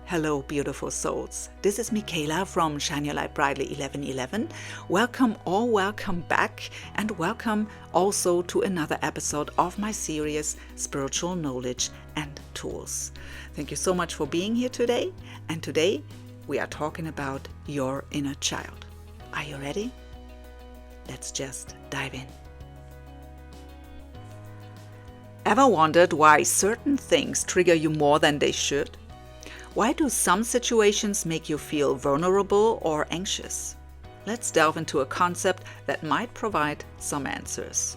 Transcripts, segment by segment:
Hello, beautiful souls. This is Michaela from Shine Your Light Brightly 1111. Welcome or welcome back, and welcome also to another episode of my series Spiritual Knowledge and Tools. Thank you so much for being here today. And today we are talking about your inner child. Are you ready? Let's just dive in. Ever wondered why certain things trigger you more than they should? Why do some situations make you feel vulnerable or anxious? Let's delve into a concept that might provide some answers.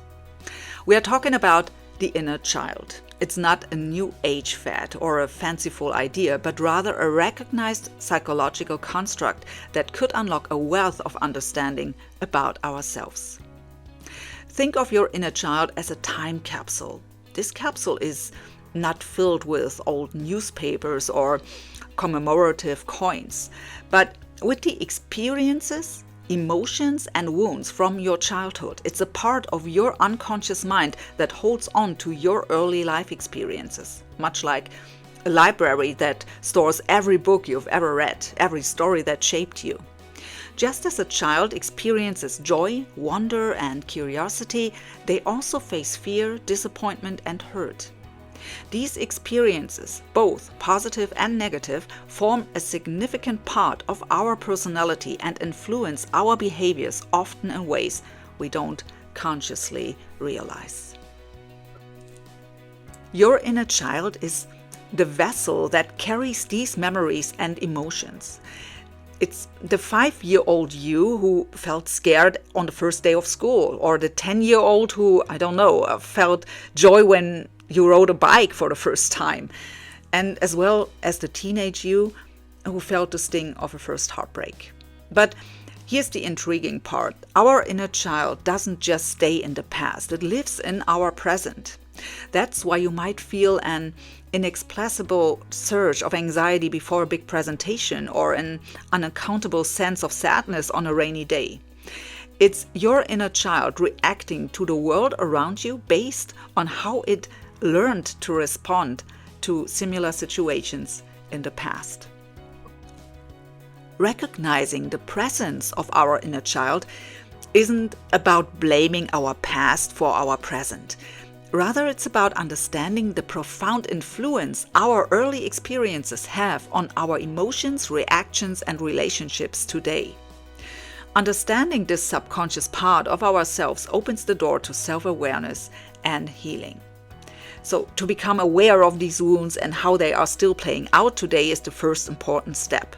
We are talking about the inner child. It's not a new age fad or a fanciful idea, but rather a recognized psychological construct that could unlock a wealth of understanding about ourselves. Think of your inner child as a time capsule. This capsule is not filled with old newspapers or commemorative coins, but with the experiences, emotions, and wounds from your childhood. It's a part of your unconscious mind that holds on to your early life experiences, much like a library that stores every book you've ever read, every story that shaped you. Just as a child experiences joy, wonder, and curiosity, they also face fear, disappointment, and hurt. These experiences, both positive and negative, form a significant part of our personality and influence our behaviors, often in ways we don't consciously realize. Your inner child is the vessel that carries these memories and emotions. It's the 5-year-old you who felt scared on the first day of school, or the 10-year-old who, felt joy when you rode a bike for the first time, and as well as the teenage you who felt the sting of a first heartbreak. But here's the intriguing part. Our inner child doesn't just stay in the past, it lives in our present. That's why you might feel an inexplicable surge of anxiety before a big presentation, or an unaccountable sense of sadness on a rainy day. It's your inner child reacting to the world around you based on how it learned to respond to similar situations in the past. Recognizing the presence of our inner child isn't about blaming our past for our present. Rather, it's about understanding the profound influence our early experiences have on our emotions, reactions, and relationships today. Understanding this subconscious part of ourselves opens the door to self-awareness and healing. So, to become aware of these wounds and how they are still playing out today is the first important step.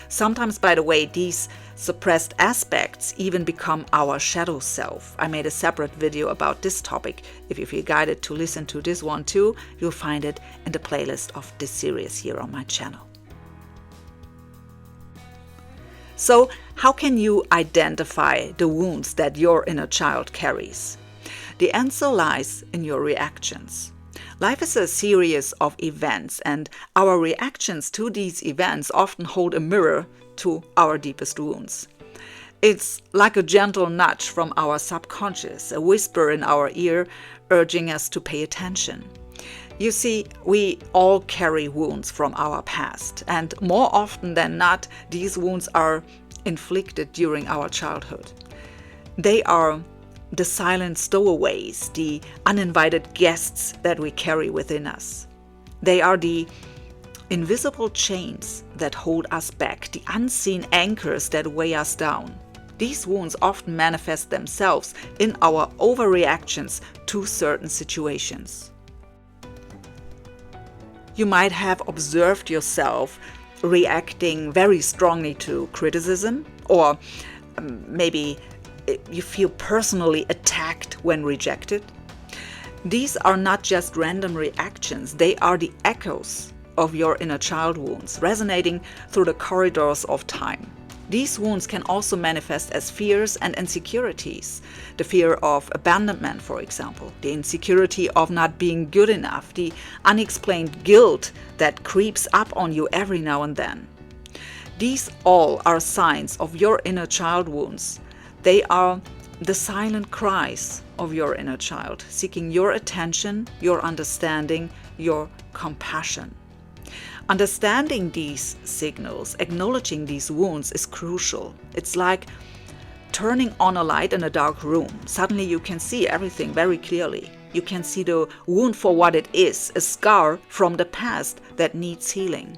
Sometimes, by the way, these suppressed aspects even become our shadow self. I made a separate video about this topic. If you feel guided to listen to this one too, you'll find it in the playlist of this series here on my channel. So, how can you identify the wounds that your inner child carries? The answer lies in your reactions. Life is a series of events, and our reactions to these events often hold a mirror to our deepest wounds. It's like a gentle nudge from our subconscious, a whisper in our ear urging us to pay attention. You see, we all carry wounds from our past, and more often than not, these wounds are inflicted during our childhood. They are the silent stowaways, the uninvited guests that we carry within us. They are the invisible chains that hold us back, the unseen anchors that weigh us down. These wounds often manifest themselves in our overreactions to certain situations. You might have observed yourself reacting very strongly to criticism, or maybe you feel personally attacked when rejected. These are not just random reactions, they are the echoes of your inner child wounds, resonating through the corridors of time. These wounds can also manifest as fears and insecurities. The fear of abandonment, for example, the insecurity of not being good enough, the unexplained guilt that creeps up on you every now and then. These all are signs of your inner child wounds. They are the silent cries of your inner child, seeking your attention, your understanding, your compassion. Understanding these signals, acknowledging these wounds is crucial. It's like turning on a light in a dark room. Suddenly you can see everything very clearly. You can see the wound for what it is, a scar from the past that needs healing.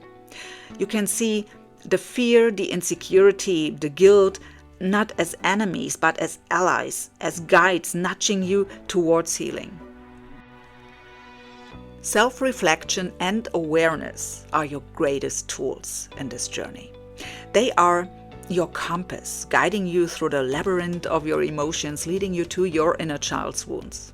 You can see the fear, the insecurity, the guilt, not as enemies, but as allies, as guides nudging you towards healing. Self-reflection and awareness are your greatest tools in this journey. They are your compass, guiding you through the labyrinth of your emotions, leading you to your inner child's wounds.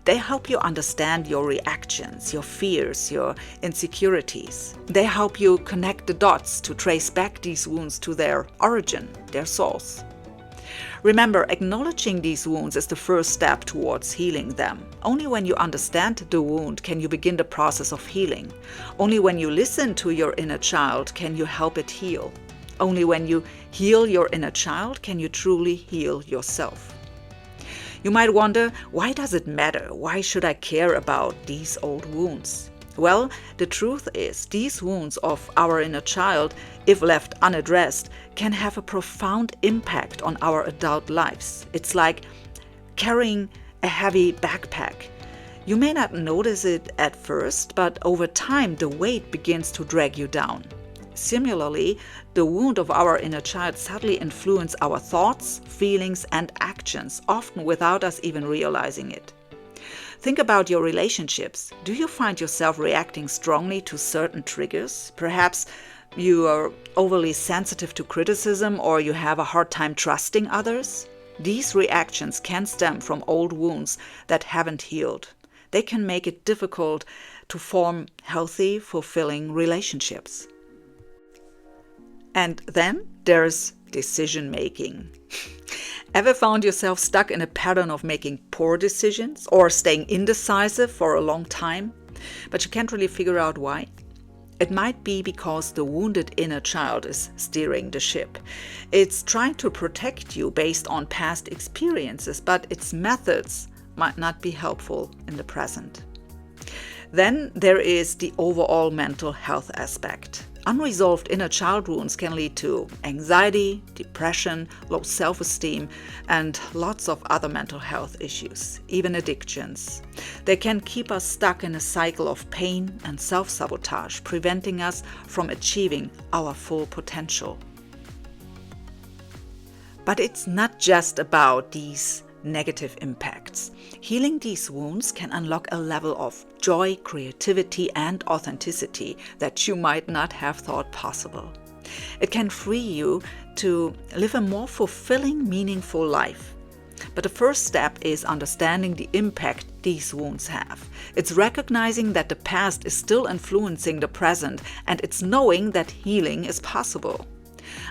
They help you understand your reactions, your fears, your insecurities. They help you connect the dots to trace back these wounds to their origin, their source. Remember, acknowledging these wounds is the first step towards healing them. Only when you understand the wound can you begin the process of healing. Only when you listen to your inner child can you help it heal. Only when you heal your inner child can you truly heal yourself. You might wonder, why does it matter? Why should I care about these old wounds? Well, the truth is, these wounds of our inner child, if left unaddressed, can have a profound impact on our adult lives. It's like carrying a heavy backpack. You may not notice it at first, but over time the weight begins to drag you down. Similarly, the wound of our inner child subtly influences our thoughts, feelings, and actions, often without us even realizing it. Think about your relationships. Do you find yourself reacting strongly to certain triggers? Perhaps you are overly sensitive to criticism, or you have a hard time trusting others? These reactions can stem from old wounds that haven't healed. They can make it difficult to form healthy, fulfilling relationships. And then there's decision making. Ever found yourself stuck in a pattern of making poor decisions or staying indecisive for a long time, but you can't really figure out why? It might be because the wounded inner child is steering the ship. It's trying to protect you based on past experiences, but its methods might not be helpful in the present. Then there is the overall mental health aspect. Unresolved inner child wounds can lead to anxiety, depression, low self-esteem, and lots of other mental health issues, even addictions. They can keep us stuck in a cycle of pain and self-sabotage, preventing us from achieving our full potential. But it's not just about these negative impacts. Healing these wounds can unlock a level of joy, creativity, and authenticity that you might not have thought possible. It can free you to live a more fulfilling, meaningful life. But the first step is understanding the impact these wounds have. It's recognizing that the past is still influencing the present, and it's knowing that healing is possible.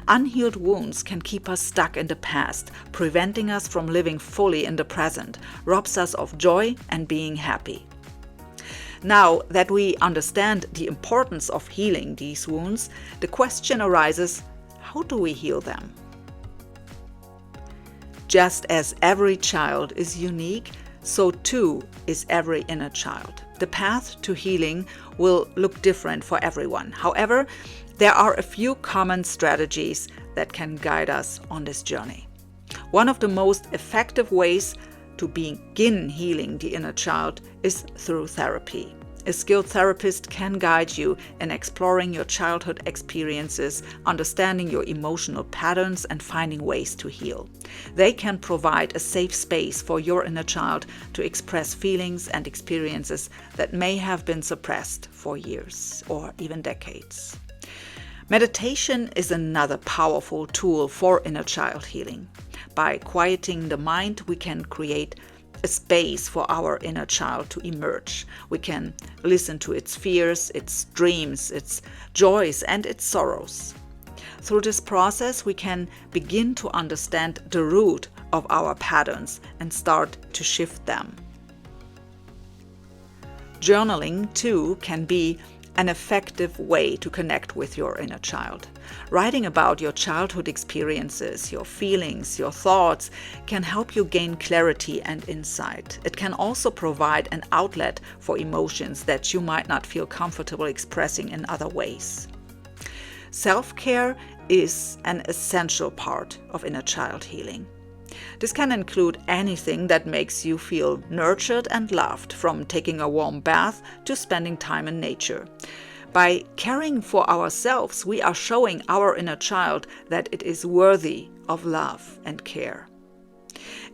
Unhealed wounds can keep us stuck in the past, preventing us from living fully in the present, robs us of joy and being happy. Now that we understand the importance of healing these wounds, the question arises, how do we heal them? Just as every child is unique, so too is every inner child. The path to healing will look different for everyone. However, there are a few common strategies that can guide us on this journey. One of the most effective ways to begin healing the inner child is through therapy. A skilled therapist can guide you in exploring your childhood experiences, understanding your emotional patterns, and finding ways to heal. They can provide a safe space for your inner child to express feelings and experiences that may have been suppressed for years or even decades. Meditation is another powerful tool for inner child healing. By quieting the mind, we can create a space for our inner child to emerge. We can listen to its fears, its dreams, its joys, and its sorrows. Through this process, we can begin to understand the root of our patterns and start to shift them. Journaling, too, can be an effective way to connect with your inner child. Writing about your childhood experiences, your feelings, your thoughts can help you gain clarity and insight. It can also provide an outlet for emotions that you might not feel comfortable expressing in other ways. Self-care is an essential part of inner child healing. This can include anything that makes you feel nurtured and loved, from taking a warm bath to spending time in nature. By caring for ourselves, we are showing our inner child that it is worthy of love and care.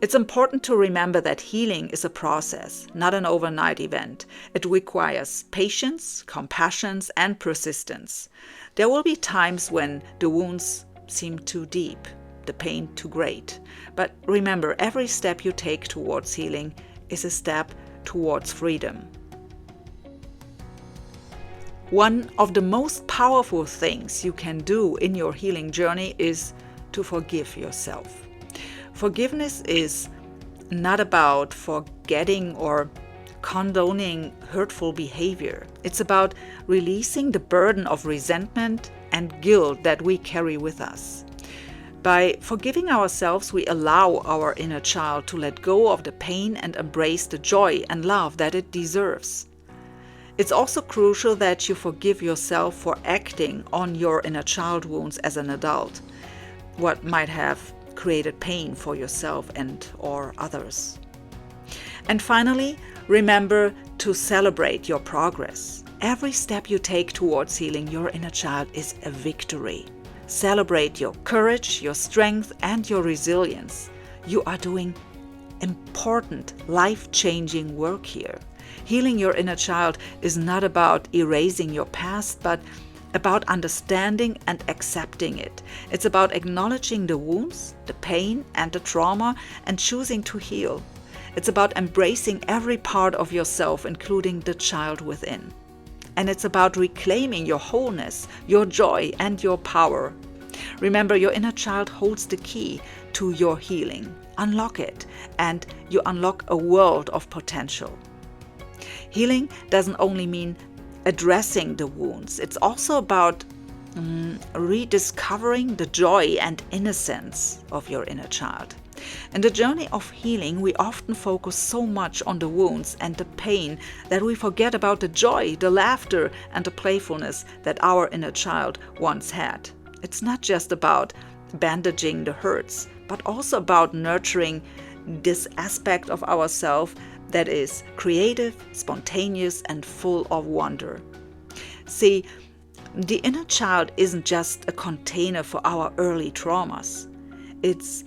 It's important to remember that healing is a process, not an overnight event. It requires patience, compassion, and persistence. There will be times when the wounds seem too deep, the pain too great. But remember, every step you take towards healing is a step towards freedom. One of the most powerful things you can do in your healing journey is to forgive yourself. Forgiveness is not about forgetting or condoning hurtful behavior. It's about releasing the burden of resentment and guilt that we carry with us. By forgiving ourselves, we allow our inner child to let go of the pain and embrace the joy and love that it deserves. It's also crucial that you forgive yourself for acting on your inner child wounds as an adult, what might have created pain for yourself and/or others. And finally, remember to celebrate your progress. Every step you take towards healing your inner child is a victory. Celebrate your courage, your strength, and your resilience. You are doing important, life-changing work here. Healing your inner child is not about erasing your past, but about understanding and accepting it. It's about acknowledging the wounds, the pain, and the trauma, and choosing to heal. It's about embracing every part of yourself, including the child within. And it's about reclaiming your wholeness, your joy, and your power. Remember, your inner child holds the key to your healing. Unlock it, and you unlock a world of potential. Healing doesn't only mean addressing the wounds. It's also about rediscovering the joy and innocence of your inner child. In the journey of healing, we often focus so much on the wounds and the pain that we forget about the joy, the laughter, and the playfulness that our inner child once had. It's not just about bandaging the hurts, but also about nurturing this aspect of ourselves that is creative, spontaneous, and full of wonder. See, the inner child isn't just a container for our early traumas. It's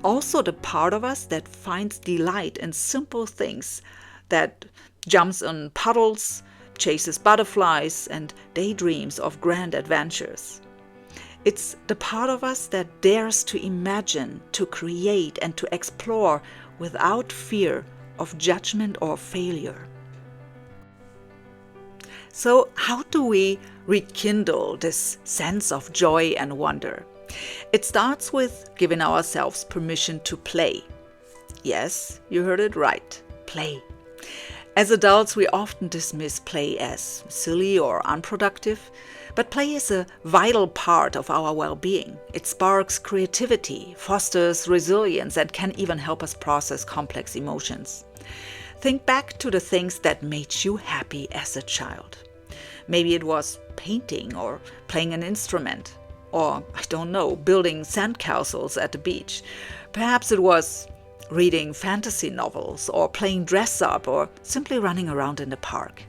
also the part of us that finds delight in simple things, that jumps on puddles, chases butterflies, and daydreams of grand adventures. It's the part of us that dares to imagine, to create, and to explore without fear of judgment or failure. So, how do we rekindle this sense of joy and wonder? It starts with giving ourselves permission to play. Yes, you heard it right, play. As adults, we often dismiss play as silly or unproductive, but play is a vital part of our well-being. It sparks creativity, fosters resilience, and can even help us process complex emotions. Think back to the things that made you happy as a child. Maybe it was painting or playing an instrument, or, I don't know, building sandcastles at the beach. Perhaps it was reading fantasy novels, or playing dress-up, or simply running around in the park.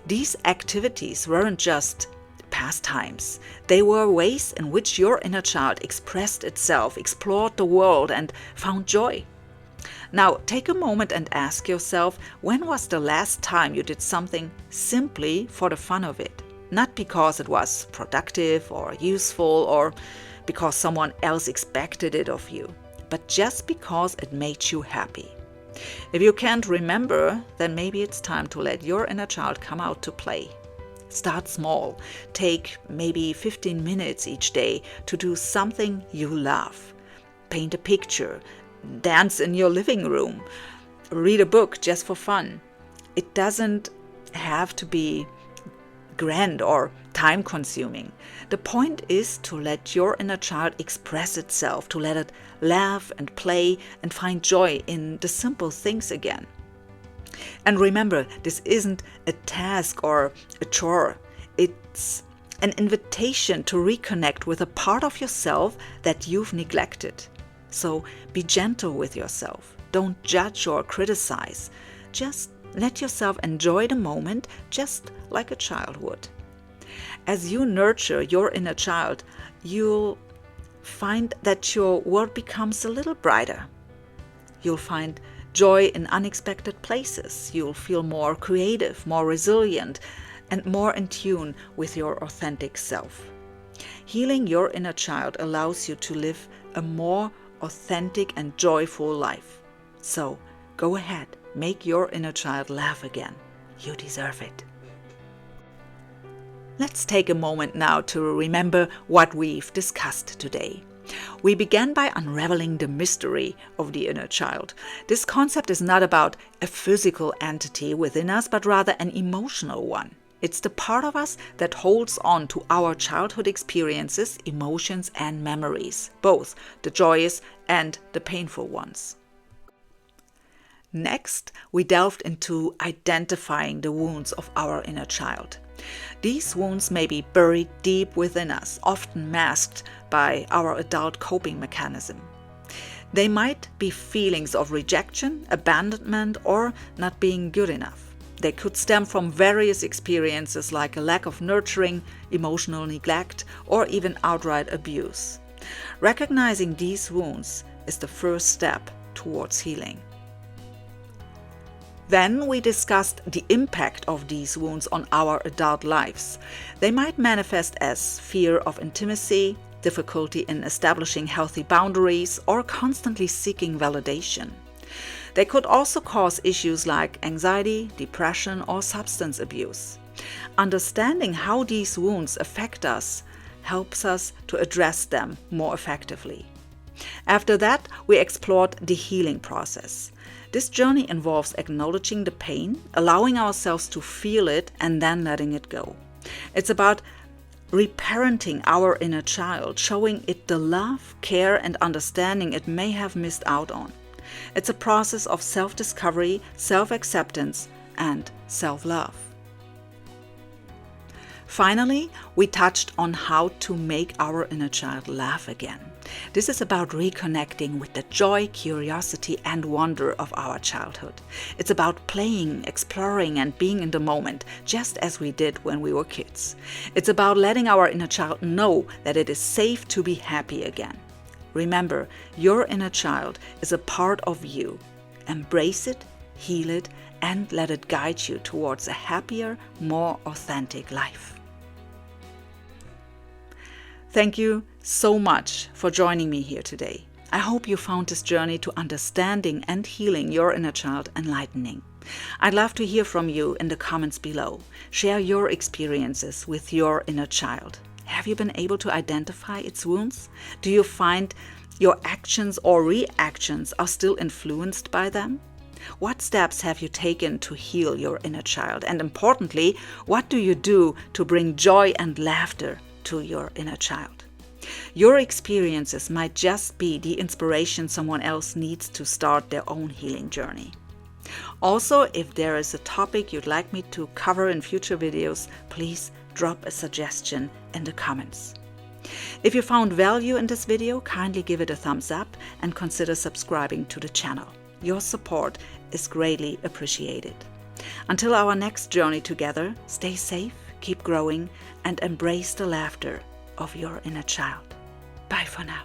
These activities weren't just pastimes. They were ways in which your inner child expressed itself, explored the world, and found joy. Now, take a moment and ask yourself, when was the last time you did something simply for the fun of it? Not because it was productive or useful or because someone else expected it of you, but just because it made you happy. If you can't remember, then maybe it's time to let your inner child come out to play. Start small. Take maybe 15 minutes each day to do something you love. Paint a picture, dance in your living room, read a book just for fun. It doesn't have to be grand or time-consuming. The point is to let your inner child express itself, to let it laugh and play and find joy in the simple things again. And remember, this isn't a task or a chore. It's an invitation to reconnect with a part of yourself that you've neglected. So be gentle with yourself. Don't judge or criticize. Just let yourself enjoy the moment just like a child would. As you nurture your inner child, you'll find that your world becomes a little brighter. You'll find joy in unexpected places. You'll feel more creative, more resilient, and more in tune with your authentic self. Healing your inner child allows you to live a more authentic and joyful life. So go ahead, make your inner child laugh again. You deserve it. Let's take a moment now to remember what we've discussed today. We began by unraveling the mystery of the inner child. This concept is not about a physical entity within us, but rather an emotional one. It's the part of us that holds on to our childhood experiences, emotions, and memories, both the joyous and the painful ones. Next, we delved into identifying the wounds of our inner child. These wounds may be buried deep within us, often masked by our adult coping mechanism. They might be feelings of rejection, abandonment, or not being good enough. They could stem from various experiences like a lack of nurturing, emotional neglect, or even outright abuse. Recognizing these wounds is the first step towards healing. Then we discussed the impact of these wounds on our adult lives. They might manifest as fear of intimacy, difficulty in establishing healthy boundaries, or constantly seeking validation. They could also cause issues like anxiety, depression, or substance abuse. Understanding how these wounds affect us helps us to address them more effectively. After that, we explored the healing process. This journey involves acknowledging the pain, allowing ourselves to feel it, and then letting it go. It's about reparenting our inner child, showing it the love, care, and understanding it may have missed out on. It's a process of self-discovery, self-acceptance, and self-love. Finally, we touched on how to make our inner child laugh again. This is about reconnecting with the joy, curiosity, and wonder of our childhood. It's about playing, exploring, and being in the moment, just as we did when we were kids. It's about letting our inner child know that it is safe to be happy again. Remember, your inner child is a part of you. Embrace it, heal it, and let it guide you towards a happier, more authentic life. Thank you so much for joining me here today. I hope you found this journey to understanding and healing your inner child enlightening. I'd love to hear from you in the comments below. Share your experiences with your inner child. Have you been able to identify its wounds? Do you find your actions or reactions are still influenced by them? What steps have you taken to heal your inner child? And importantly, what do you do to bring joy and laughter to your inner child? Your experiences might just be the inspiration someone else needs to start their own healing journey. Also, if there is a topic you'd like me to cover in future videos, please drop a suggestion in the comments. If you found value in this video, kindly give it a thumbs up and consider subscribing to the channel. Your support is greatly appreciated. Until our next journey together, stay safe, keep growing, and embrace the laughter of your inner child. Bye for now.